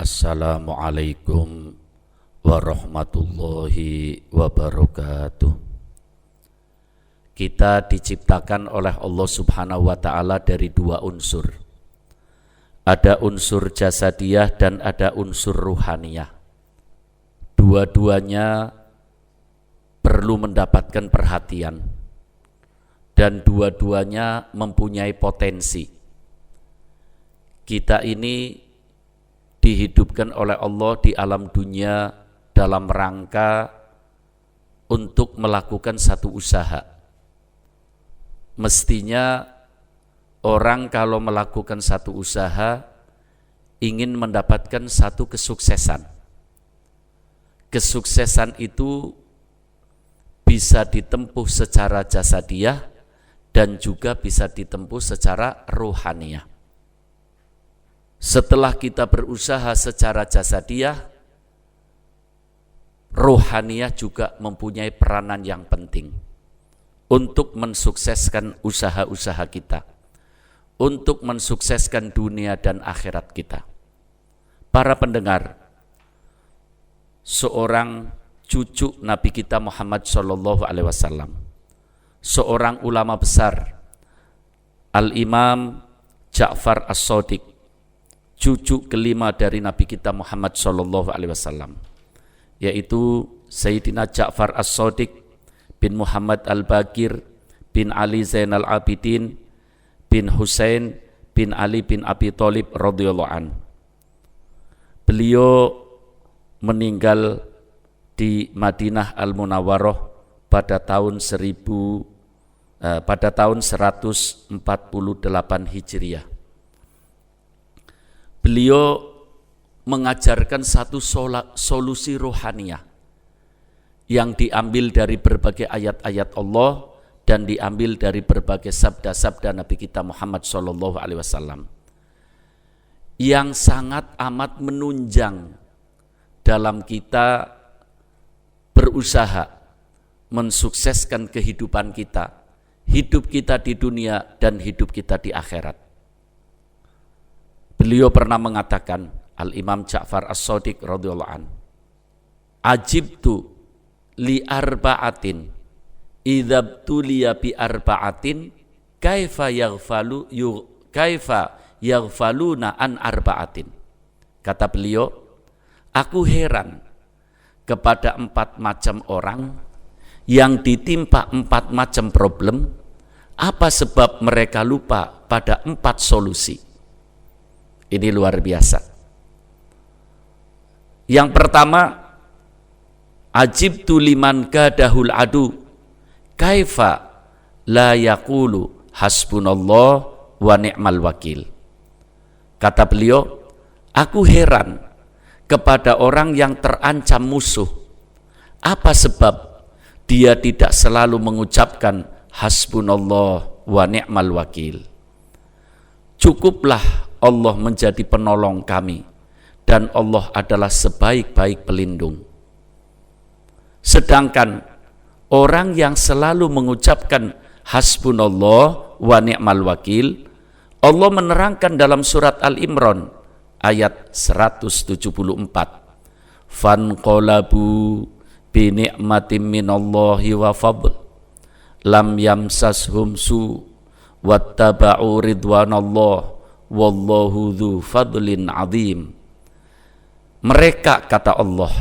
Assalamualaikum warahmatullahi wabarakatuh. Kita diciptakan oleh Allah Subhanahu wa ta'ala dari dua unsur. Ada unsur jasadiyah dan ada unsur ruhaniyah. Dua-duanya perlu mendapatkan perhatian dan dua-duanya mempunyai potensi. Kita ini dihidupkan oleh Allah di alam dunia dalam rangka untuk melakukan satu usaha. Mestinya orang kalau melakukan satu usaha ingin mendapatkan satu kesuksesan. Kesuksesan itu bisa ditempuh secara jasadiyah dan juga bisa ditempuh secara ruhaniyah. Setelah kita berusaha secara jasadiyah, rohaniyah juga mempunyai peranan yang penting untuk mensukseskan usaha-usaha kita, untuk mensukseskan dunia dan akhirat kita. Para pendengar, seorang cucu Nabi kita Muhammad SAW, seorang ulama besar, Al-Imam Ja'far As-Shadiq, cucu kelima dari Nabi kita Muhammad SAW, yaitu Sayyidina Ja'far As-Shadiq bin Muhammad Al-Baqir bin Ali Zainal Abidin bin Husain bin Ali bin Abi Thalib radhiyallahu an. Beliau meninggal di Madinah Al-Munawwarah pada tahun 148 Hijriah. Beliau mengajarkan satu solusi rohaniyah yang diambil dari berbagai ayat-ayat Allah dan diambil dari berbagai sabda-sabda Nabi kita Muhammad SAW yang sangat amat menunjang dalam kita berusaha mensukseskan kehidupan kita, hidup kita di dunia dan hidup kita di akhirat. Beliau pernah mengatakan, Al-Imam Ja'far As-Shadiq radhiyallahu an, ajibtu li arba'atin idzabtuliya bi arba'atin kaifa yaghfaluna an arba'atin. Kata beliau, aku heran kepada 4 macam orang yang ditimpa 4 macam problem. Apa sebab mereka lupa pada 4 solusi? Ini luar biasa. Yang pertama, ajibtu liman kadahul adu kaifa la yaqulu hasbunallah wa ni'mal wakil. Kata beliau, aku heran kepada orang yang terancam musuh. Apa sebab dia tidak selalu mengucapkan hasbunallah wa ni'mal wakil. Cukuplah Allah menjadi penolong kami dan Allah adalah sebaik-baik pelindung. Sedangkan orang yang selalu mengucapkan hasbunallah wa ni'mal wakil, Allah menerangkan dalam surat Al-Imran ayat 174, fanqalabu bi ni'matin minallahi wa fadl lam yamsashum su wattaba'u ridwanallah wallahu dzu fadlin azim. Mereka, kata Allah,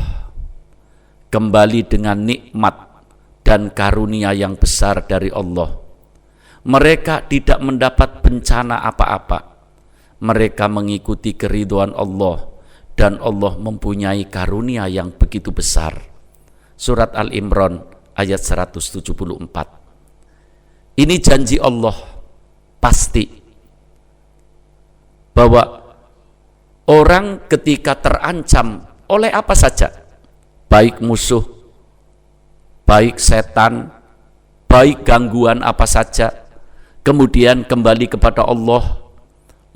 kembali dengan nikmat dan karunia yang besar dari Allah. Mereka tidak mendapat bencana apa-apa. Mereka mengikuti keridhaan Allah dan Allah mempunyai karunia yang begitu besar. Surat Al-Imran ayat 174. Ini janji Allah pasti bahwa orang ketika terancam oleh apa saja, baik musuh, baik setan, baik gangguan apa saja, kemudian kembali kepada Allah,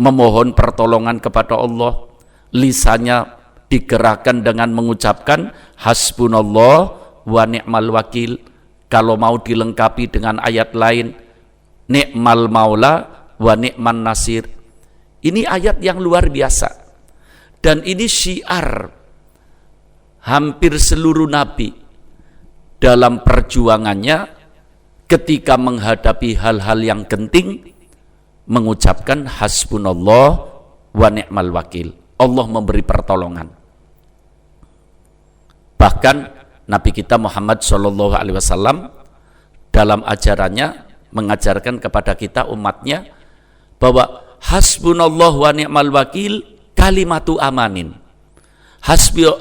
memohon pertolongan kepada Allah, lisannya digerakkan dengan mengucapkan hasbunallah wa ni'mal wakil. Kalau mau dilengkapi dengan ayat lain, ni'mal maula wa ni'man nasir. Ini ayat yang luar biasa. Dan ini syiar hampir seluruh nabi dalam perjuangannya ketika menghadapi hal-hal yang genting mengucapkan hasbunallah wa ni'mal wakil. Allah memberi pertolongan. Bahkan Nabi kita Muhammad SAW dalam ajarannya mengajarkan kepada kita umatnya bahwa hasbunallah wa ni'mal wakil kalimatu amanin.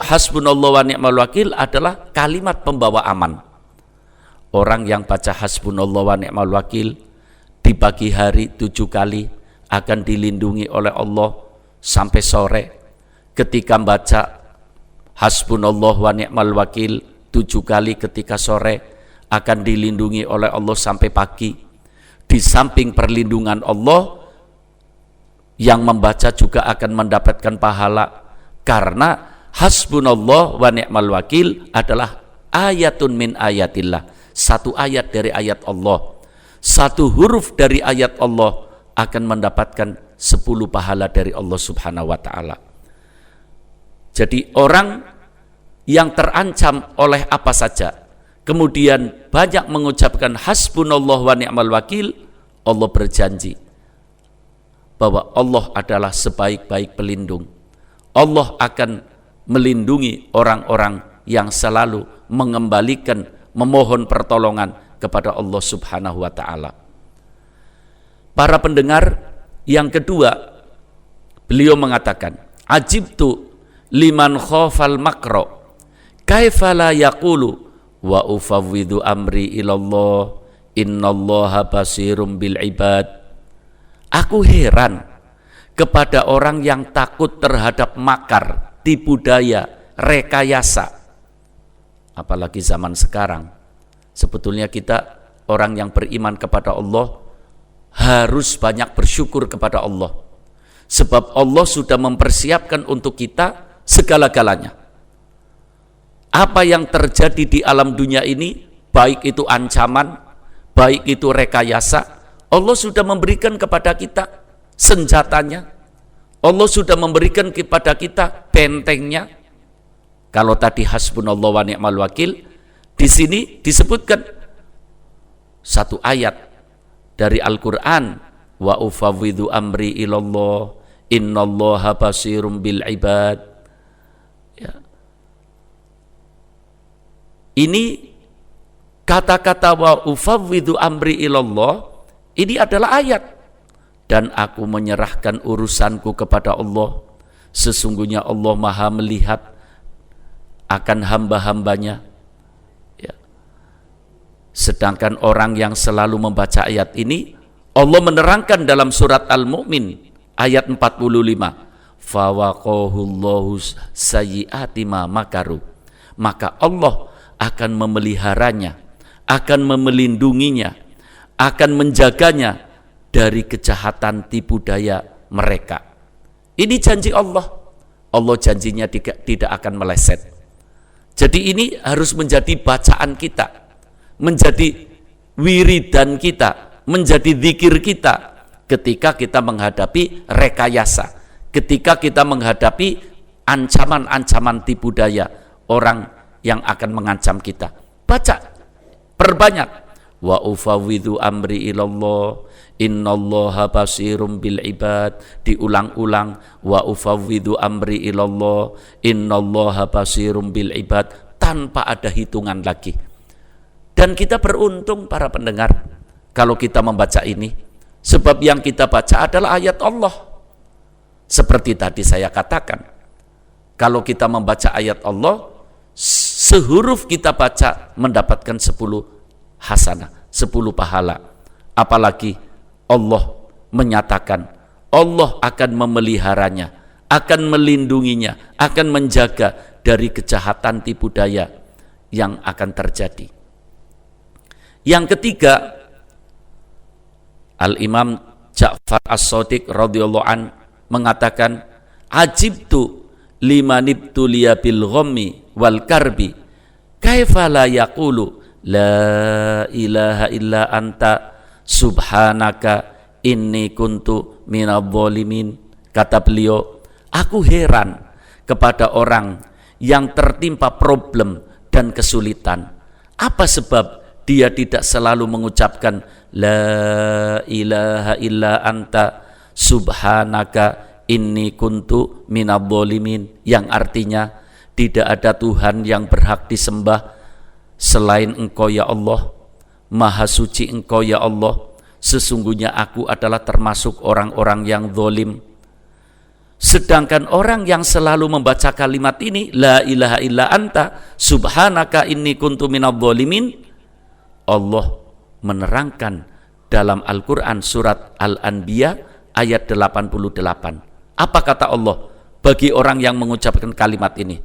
Hasbunallah wa ni'mal wakil adalah kalimat pembawa aman. Orang yang baca hasbunallah wa ni'mal wakil di pagi hari 7 kali akan dilindungi oleh Allah sampai sore. Ketika baca hasbunallah wa ni'mal wakil 7 kali ketika sore akan dilindungi oleh Allah sampai pagi. Di samping perlindungan Allah, yang membaca juga akan mendapatkan pahala, karena hasbunallah wa ni'mal wakil adalah ayatun min ayatillah, satu ayat dari ayat Allah. Satu huruf dari ayat Allah akan mendapatkan 10 pahala dari Allah Subhanahu wa ta'ala. Jadi orang yang terancam oleh apa saja, kemudian banyak mengucapkan hasbunallah wa ni'mal wakil, Allah berjanji bahwa Allah adalah sebaik-baik pelindung. Allah akan melindungi orang-orang yang selalu mengembalikan, memohon pertolongan kepada Allah Subhanahu wa ta'ala. Para pendengar, yang kedua, beliau mengatakan, ajibtu liman khafal makro kaifa la yaqulu wa ufawwidu amri ilallah innallaha basirum bil ibad. Aku heran kepada orang yang takut terhadap makar, tipu daya, rekayasa. Apalagi zaman sekarang. Sebetulnya kita orang yang beriman kepada Allah harus banyak bersyukur kepada Allah. Sebab Allah sudah mempersiapkan untuk kita segala-galanya. Apa yang terjadi di alam dunia ini, baik itu ancaman, baik itu rekayasa, Allah sudah memberikan kepada kita senjatanya. Allah sudah memberikan kepada kita bentengnya. Kalau tadi hasbunallah wa ni'mal wakil, di sini disebutkan satu ayat dari Al-Quran, wa ufawwidu amri ilallah innallaha basirum bil ibad. Ya. Ini kata-kata wa ufawwidu amri ilallah, ini adalah ayat. Dan aku menyerahkan urusanku kepada Allah. Sesungguhnya Allah maha melihat akan hamba-hambanya. Ya. Sedangkan orang yang selalu membaca ayat ini, Allah menerangkan dalam surat Al-Mu'min ayat 45, fawaqahullahu sayyiati ma makaru, maka Allah akan memeliharanya, akan melindunginya, akan menjaganya dari kejahatan tipu daya mereka. Ini janji Allah. Allah janjinya tidak akan meleset. Jadi ini harus menjadi bacaan kita, menjadi wiridan kita, menjadi zikir kita ketika kita menghadapi rekayasa, ketika kita menghadapi ancaman-ancaman tipu daya orang yang akan mengancam kita. Baca, perbanyak. Wa ufawwidu amri ilallah innallaha basirum bil ibad. Diulang-ulang, wa ufawwidu amri ilallah innallaha basirum bil ibad, tanpa ada hitungan lagi. Dan kita beruntung para pendengar kalau kita membaca ini, sebab yang kita baca adalah ayat Allah. Seperti tadi saya katakan, kalau kita membaca ayat Allah, sehuruf kita baca mendapatkan 10 hasanah, 10 pahala. Apalagi Allah menyatakan Allah akan memeliharanya, akan melindunginya, akan menjaga dari kejahatan tipu daya yang akan terjadi. Yang ketiga, Al-Imam Ja'far As-Shadiq radhiyallahu an mengatakan, ajibtu limanibtuliya bil ghammi wal karbi kaifa la yaqulu la ilaha illa anta subhanaka inni kuntu minadh dhalimin. Kata beliau, aku heran kepada orang yang tertimpa problem dan kesulitan? Apa sebab dia tidak selalu mengucapkan la ilaha illa anta subhanaka inni kuntu minadh-dhalimin, yang artinya tidak ada Tuhan yang berhak disembah selain Engkau ya Allah, Maha suci Engkau ya Allah, sesungguhnya aku adalah termasuk orang-orang yang zalim. Sedangkan orang yang selalu membaca kalimat ini, la ilaha illa anta subhanaka inni kuntu minadh-dhalimin, Allah menerangkan dalam Al-Quran surat Al-Anbiya ayat 88. Apa kata Allah bagi orang yang mengucapkan kalimat ini?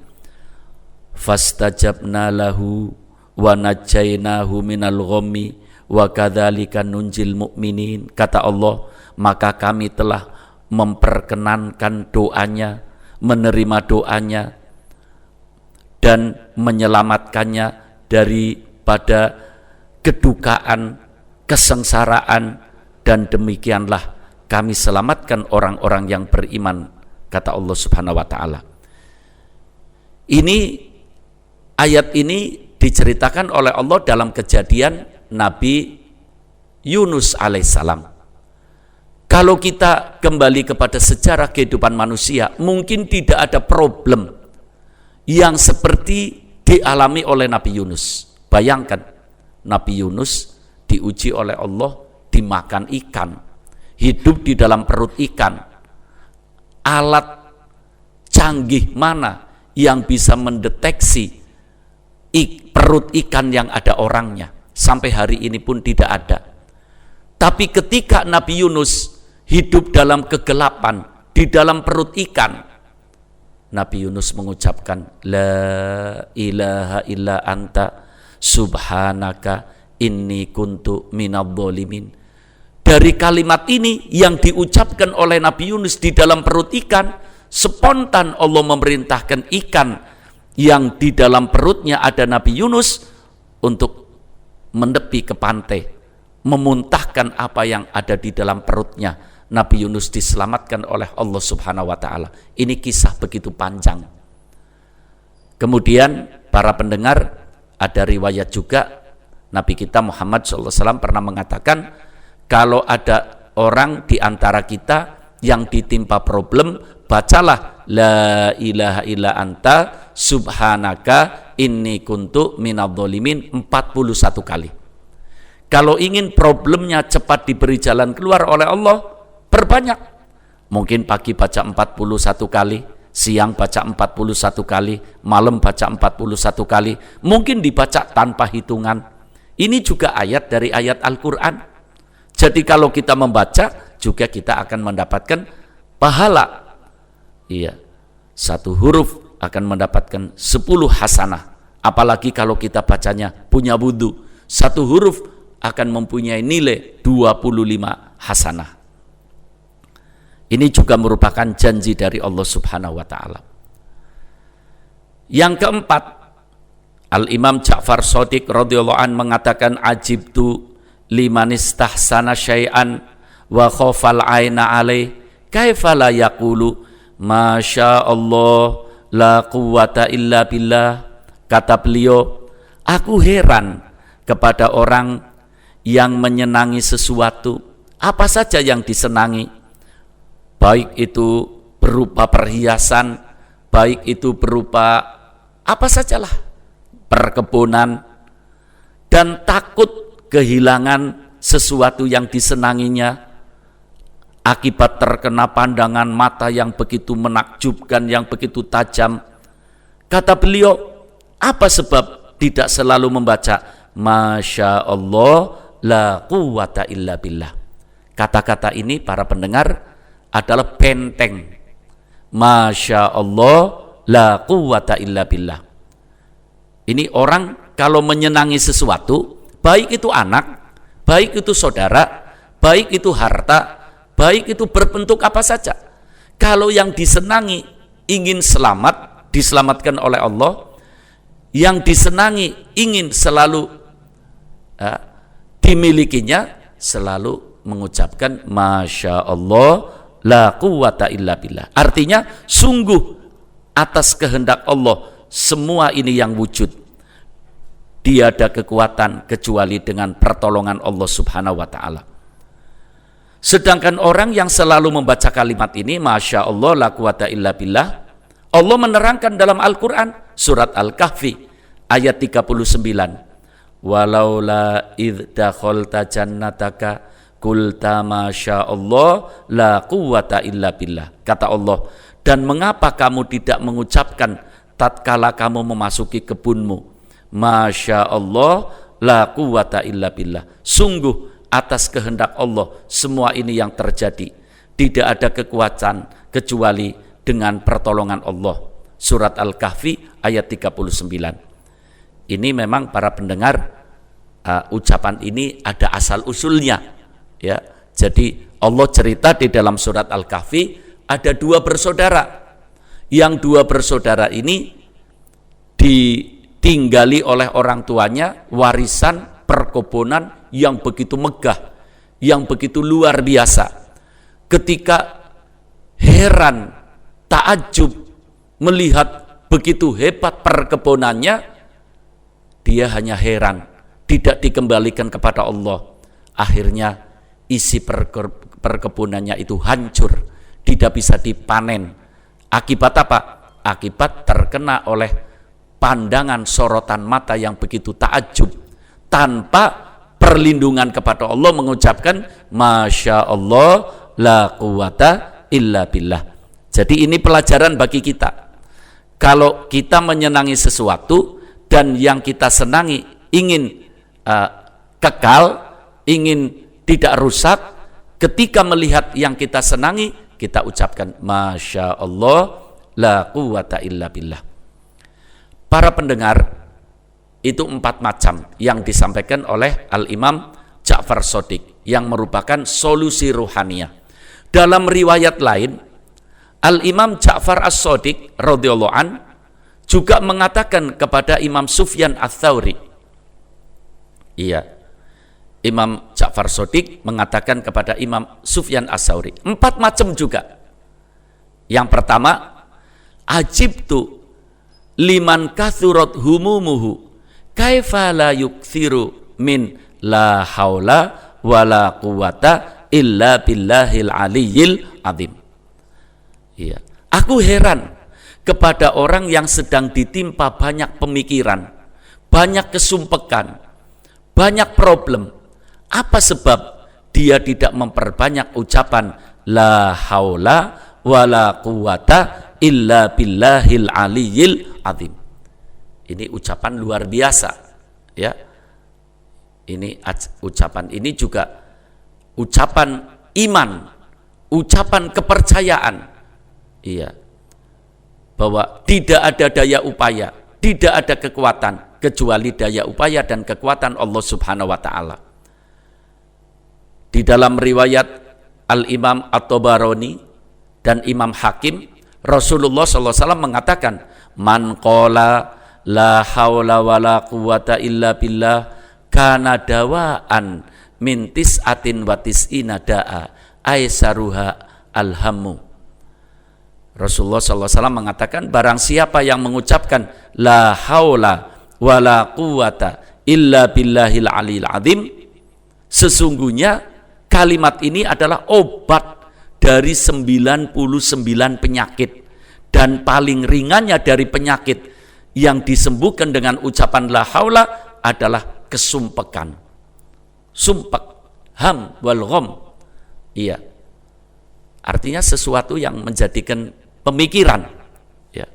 Fastajabna lahu wa najjainahu minal ghammi wa kadzalika nunjil mu'minin. Kata Allah, maka kami telah memperkenankan doanya, menerima doanya, dan menyelamatkannya daripada kedukaan, kesengsaraan, dan demikianlah kami selamatkan orang-orang yang beriman, kata Allah Subhanahu wa taala. Ini ayat ini diceritakan oleh Allah dalam kejadian Nabi Yunus alaihissalam. Kalau kita kembali kepada sejarah kehidupan manusia, mungkin tidak ada problem yang seperti dialami oleh Nabi Yunus. Bayangkan, Nabi Yunus diuji oleh Allah, dimakan ikan, hidup di dalam perut ikan. Alat canggih mana yang bisa mendeteksi perut ikan yang ada orangnya? Sampai hari ini pun tidak ada. Tapi ketika Nabi Yunus hidup dalam kegelapan, di dalam perut ikan, Nabi Yunus mengucapkan la ilaha illa anta subhanaka inni kuntu minadh-dhalimin. Dari kalimat ini yang diucapkan oleh Nabi Yunus di dalam perut ikan, spontan Allah memerintahkan ikan yang di dalam perutnya ada Nabi Yunus untuk menepi ke pantai, memuntahkan apa yang ada di dalam perutnya. Nabi Yunus diselamatkan oleh Allah Subhanahu wa taala. Ini kisah begitu panjang. Kemudian para pendengar, ada riwayat juga Nabi kita Muhammad SAW pernah mengatakan, kalau ada orang di antara kita yang ditimpa problem, bacalah la ilaha illa anta subhanaka inni kuntu minadh-dhalimin 41 kali. Kalau ingin problemnya cepat diberi jalan keluar oleh Allah, perbanyak. Mungkin pagi baca 41 kali, siang baca 41 kali, malam baca 41 kali, mungkin dibaca tanpa hitungan. Ini juga ayat dari ayat Al-Quran. Jadi kalau kita membaca, juga kita akan mendapatkan pahala. Iya, satu huruf akan mendapatkan 10 hasanah. Apalagi kalau kita bacanya punya wudu, satu huruf akan mempunyai nilai 25 hasanah. Ini juga merupakan janji dari Allah Subhanahu wa taala. Yang keempat, Al-Imam Ja'far Shadiq radhiyallahu an mengatakan, ajibtu liman istahsana syai'an wa khafal aina alaih kaifa la yaqulu masya Allah la quwwata illa billah. Kata beliau, aku heran kepada orang yang menyenangi sesuatu, apa saja yang disenangi, baik itu berupa perhiasan, baik itu berupa apa sajalah, perkebunan, dan takut kehilangan sesuatu yang disenanginya akibat terkena pandangan mata yang begitu menakjubkan, yang begitu tajam. Kata beliau, apa sebab tidak selalu membaca masya Allah la quwwata illa billah? Kata-kata ini para pendengar adalah benteng. Masya Allah la quwwata illa billah. Ini orang kalau menyenangi sesuatu, baik itu anak, baik itu saudara, baik itu harta, baik itu berbentuk apa saja, kalau yang disenangi ingin selamat, diselamatkan oleh Allah, yang disenangi ingin selalu dimilikinya, selalu mengucapkan masya Allah la quwwata illa billah. Artinya sungguh atas kehendak Allah semua ini yang wujud. Tiada kekuatan kecuali dengan pertolongan Allah Subhanahu wa ta'ala. Sedangkan orang yang selalu membaca kalimat ini, Masya Allah la quwata illa billah, Allah menerangkan dalam Al-Quran surat Al-Kahfi ayat 39, walaula idh dakhalta jannataka qulta masya Allah la quwata illa billah. Kata Allah, dan mengapa kamu tidak mengucapkan tatkala kamu memasuki kebunmu, masya Allah la quwata illa billah, sungguh atas kehendak Allah semua ini yang terjadi, tidak ada kekuatan kecuali dengan pertolongan Allah. Surat Al-Kahfi ayat 39. Ini memang para pendengar, ucapan ini ada asal usulnya, ya. Jadi Allah cerita di dalam surat Al-Kahfi ada dua bersaudara. Yang dua bersaudara ini ditinggali oleh orang tuanya warisan perkebunan yang begitu megah, yang begitu luar biasa. Ketika heran, takjub melihat begitu hebat perkebunannya, dia hanya heran, tidak dikembalikan kepada Allah. Akhirnya isi perkebunannya itu hancur, tidak bisa dipanen. Akibat apa? Akibat terkena oleh pandangan sorotan mata yang begitu takjub, tanpa perlindungan kepada Allah, mengucapkan Masya Allah la quwata illa billah. Jadi ini pelajaran bagi kita. Kalau kita menyenangi sesuatu dan yang kita senangi ingin kekal, ingin tidak rusak, ketika melihat yang kita senangi, kita ucapkan Masya Allah la quwata illa billah. Para pendengar, itu 4 macam yang disampaikan oleh Al-Imam Ja'far Shadiq yang merupakan solusi ruhaniyah. Dalam riwayat lain, Al-Imam Ja'far As-Shadiq radhiyallahu an juga mengatakan kepada Imam Sufyan Ats-Tsauri. Iya, Imam Ja'far Shadiq mengatakan kepada Imam Sufyan Ats-Tsauri 4 macam juga. Yang pertama, ajibtu liman kathurat humumuhu kaifa la yukthiru min la haula wala quwata illa billahil aliyyil azim. Iya, aku heran kepada orang yang sedang ditimpa banyak pemikiran, banyak kesumpekan, banyak problem. Apa sebab dia tidak memperbanyak ucapan la haula wala quwata illa billahil aliyyil azim. Ini ucapan luar biasa, ya. Ini ucapan ini juga ucapan iman, ucapan kepercayaan, iya, bahwa tidak ada daya upaya, tidak ada kekuatan kecuali daya upaya dan kekuatan Allah Subhanahu wa ta'ala. Di dalam riwayat Al-Imam At-Tabarani dan Imam Hakim, Rasulullah SAW mengatakan, man qala la haula wala quwata illa billah kana dawaan min tis'atin wa tis'ina da'a aisaruha alhammu. Rasulullah SAW mengatakan, barang siapa yang mengucapkan la haula wala quwata illa billahil aliyil azim, sesungguhnya kalimat ini adalah obat dari 99 penyakit, dan paling ringannya dari penyakit yang disembuhkan dengan ucapan la haula adalah kesumpekan, sumpek, ham wal gham. Iya, artinya sesuatu yang menjadikan pemikiran, ya.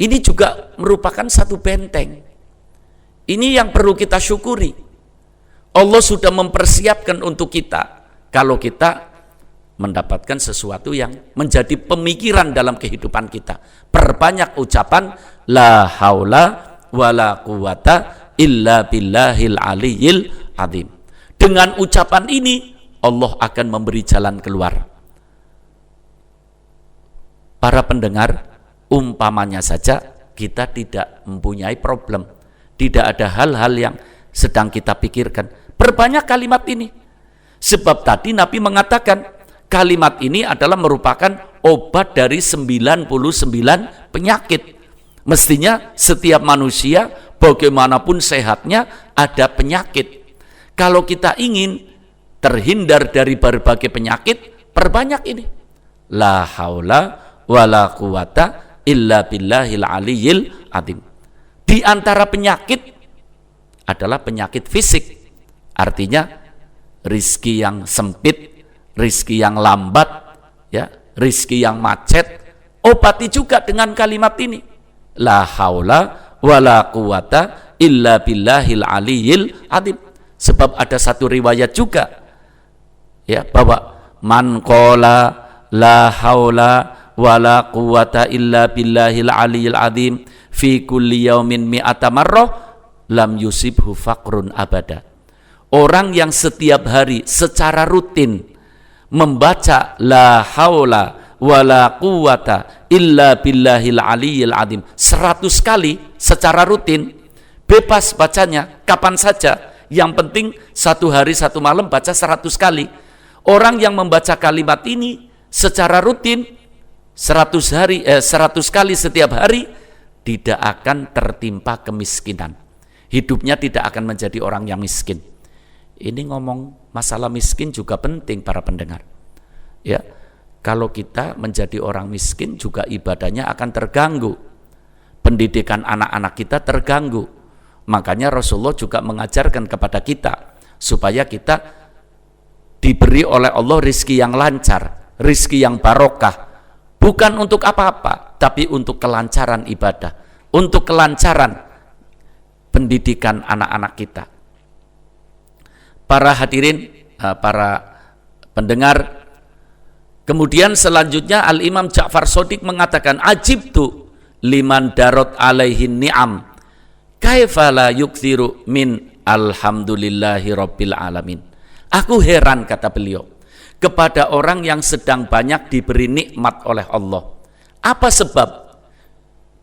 Ini juga merupakan satu benteng. Ini yang perlu kita syukuri. Allah sudah mempersiapkan untuk kita kalau kita mendapatkan sesuatu yang menjadi pemikiran dalam kehidupan kita. Perbanyak ucapan la haula wala quwata illa billahil aliyyil azim. Dengan ucapan ini Allah akan memberi jalan keluar. Para pendengar, umpamanya saja kita tidak mempunyai problem, tidak ada hal-hal yang sedang kita pikirkan, perbanyak kalimat ini. Sebab tadi Nabi mengatakan kalimat ini adalah merupakan obat dari 99 penyakit. Mestinya setiap manusia bagaimanapun sehatnya ada penyakit. Kalau kita ingin terhindar dari berbagai penyakit, perbanyak ini. La haula wala quwata illa billahil aliyyil azim. Di antara penyakit adalah penyakit fisik. Artinya rizki yang sempit, rizki yang lambat, ya, rizki yang macet, obati juga dengan kalimat ini. La haula wala quwata illa billahil aliyyil azim. Sebab ada satu riwayat juga, ya, bahwa man qala la haula wala quwata illa billahil aliyyil azim fi kulli yaumin mi'ata marrah lam yusibhu faqrun abada. Orang yang setiap hari secara rutin membaca la haula wala quwata illa billahil aliyyil azim 100 kali secara rutin, bebas bacanya kapan saja, yang penting satu hari satu malam baca 100 kali. Orang yang membaca kalimat ini secara rutin 100 kali setiap hari tidak akan tertimpa kemiskinan. Hidupnya tidak akan menjadi orang yang miskin. Ini ngomong masalah miskin juga penting para pendengar. Ya, kalau kita menjadi orang miskin juga ibadahnya akan terganggu. Pendidikan anak-anak kita terganggu. Makanya Rasulullah juga mengajarkan kepada kita supaya kita diberi oleh Allah rizki yang lancar, rizki yang barokah, bukan untuk apa-apa, tapi untuk kelancaran ibadah, untuk kelancaran pendidikan anak-anak kita. Para hadirin, para pendengar, kemudian selanjutnya Al-Imam Ja'far Shadiq mengatakan, ajibtu liman darot alaihin ni'am kaifa la yukthiru min alhamdulillahi rabbil alamin. Aku heran, kata beliau, kepada orang yang sedang banyak diberi nikmat oleh Allah. Apa sebab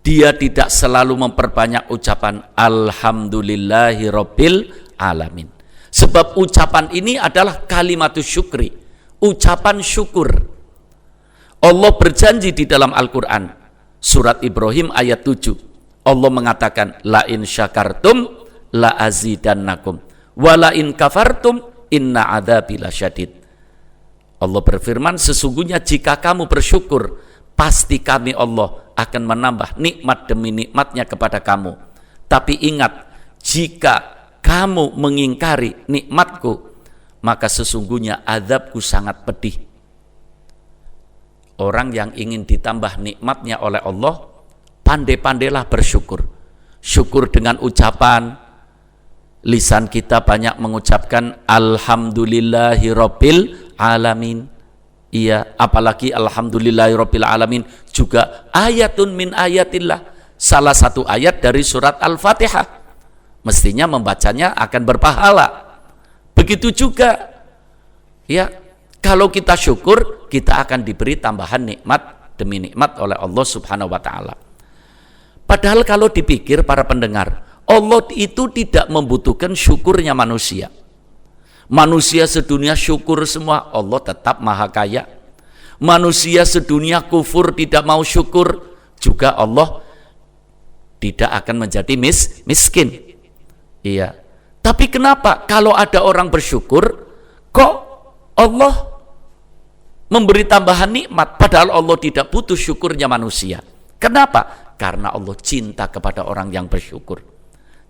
dia tidak selalu memperbanyak ucapan alhamdulillahi rabbil alamin? Sebab ucapan ini adalah kalimatus syukri, ucapan syukur. Allah berjanji di dalam Al-Quran, surat Ibrahim ayat 7. Allah mengatakan, la in syakartum la azidannakum wa la in kafartum inna adzabi lasyadid. Allah berfirman, sesungguhnya jika kamu bersyukur, pasti kami Allah akan menambah nikmat demi nikmatnya kepada kamu. Tapi ingat, jika kamu mengingkari nikmatku, maka sesungguhnya azabku sangat pedih. Orang yang ingin ditambah nikmatnya oleh Allah, pandai-pandailah bersyukur. Syukur dengan ucapan, lisan kita banyak mengucapkan alhamdulillahi rabbil alamin. Iya, apalagi alhamdulillahi rabbil alamin juga ayatun min ayatillah, salah satu ayat dari surat Al-Fatihah. Mestinya membacanya akan berpahala. Begitu juga, ya, kalau kita syukur, kita akan diberi tambahan nikmat demi nikmat oleh Allah Subhanahu wa taala. Padahal kalau dipikir para pendengar, Allah itu tidak membutuhkan syukurnya manusia. Manusia sedunia syukur semua, Allah tetap maha kaya. Manusia sedunia kufur tidak mau syukur, juga Allah tidak akan menjadi miskin. Iya. Tapi kenapa kalau ada orang bersyukur, kok Allah memberi tambahan nikmat, padahal Allah tidak butuh syukurnya manusia? Kenapa? Karena Allah cinta kepada orang yang bersyukur.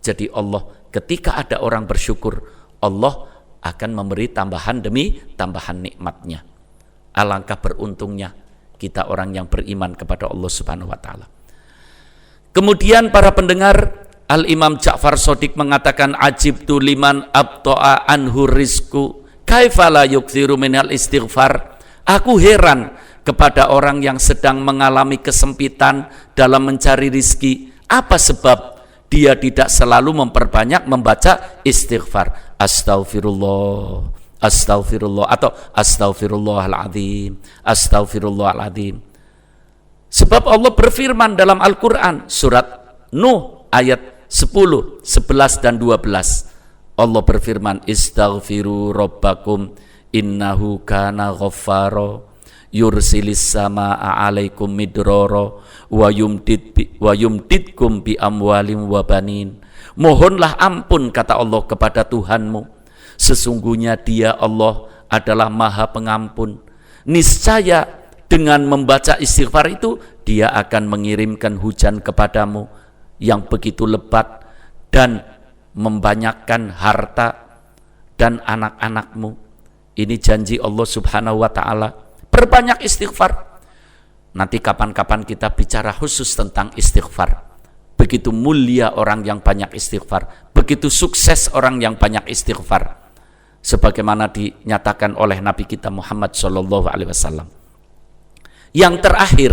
Jadi Allah, ketika ada orang bersyukur, Allah akan memberi tambahan demi tambahan nikmatnya. Alangkah beruntungnya kita orang yang beriman kepada Allah Subhanahu wa taala. Kemudian para pendengar, Al-Imam Ja'far Shadiq mengatakan, ajibtu liman abta'a anhu rizku kaifa la yukthiru minal istighfar. Aku heran kepada orang yang sedang mengalami kesempitan dalam mencari rizki. Apa sebab dia tidak selalu memperbanyak membaca istighfar? Astaghfirullah, astaghfirullah, atau astaghfirullahaladzim, astaghfirullahaladzim. Sebab Allah berfirman dalam Al-Quran, surat Nuh ayat 10, 11 dan 12. Allah berfirman, istaghfiru rabbakum innahu kana ghaffara yursilis samaa 'alaikum midrara wa yumdidkum bi amwalin wa banin. Mohonlah ampun, kata Allah, kepada Tuhanmu. Sesungguhnya Dia Allah adalah Maha Pengampun. Niscaya dengan membaca istighfar itu Dia akan mengirimkan hujan kepadamu yang begitu lebat dan membanyakkan harta dan anak-anakmu. Ini janji Allah Subhanahu wa ta'ala. Perbanyak istighfar. Nanti kapan-kapan kita bicara khusus tentang istighfar. Begitu mulia orang yang banyak istighfar, begitu sukses orang yang banyak istighfar, sebagaimana dinyatakan oleh Nabi kita Muhammad SAW. Yang terakhir,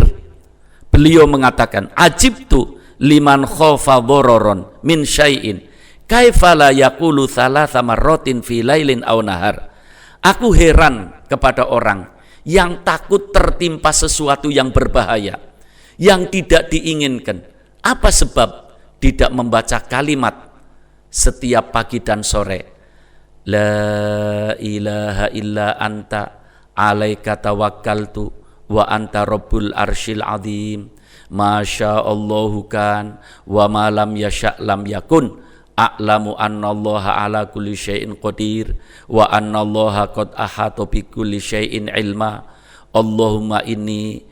beliau mengatakan, ajibtu liman khofa dhararon min syai'in kaifa la yaqulu thalatha marratin fi lailin aw nahar. Aku heran kepada orang yang takut tertimpa sesuatu yang berbahaya, yang tidak diinginkan. Apa sebab tidak membaca kalimat setiap pagi dan sore? La ilaha illa anta alaika tawakkaltu wa anta rabbul arsyil azim. Masya Allahu kan wa ma lam yasha' lam yakun. A'lamu annallaha ala kulli syai'in qadir wa annallaha qad ahata bi kulli syai'in ilma. Allahumma inni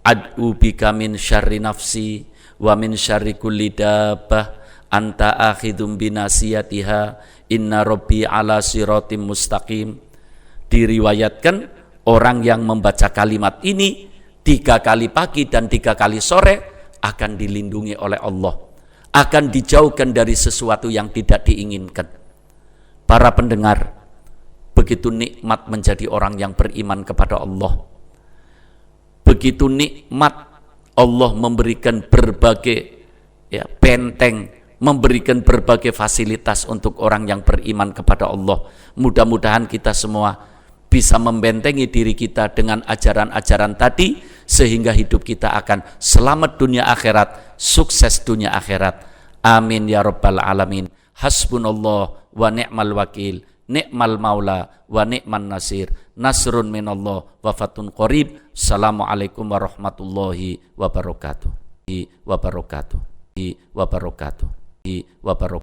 ad'u bika min syarri nafsi wa min syarri kulli dabbah anta akhidum binasiyatiha inna rabbi ala siratim mustaqim. Diriwayatkan orang yang membaca kalimat ini 3 kali pagi dan 3 kali sore akan dilindungi oleh Allah, akan dijauhkan dari sesuatu yang tidak diinginkan. Para pendengar, begitu nikmat menjadi orang yang beriman kepada Allah. Begitu nikmat Allah memberikan berbagai benteng, memberikan berbagai fasilitas untuk orang yang beriman kepada Allah. Mudah-mudahan kita semua bisa membentengi diri kita dengan ajaran-ajaran tadi, sehingga hidup kita akan selamat dunia akhirat, sukses dunia akhirat. Amin ya rabbal alamin. Hasbunallah wa ni'mal wakil, ni'mal maula wa ni'man nasir. Nasrun minallah wa fatun qarib. Assalamualaikum warahmatullahi wabarakatuh.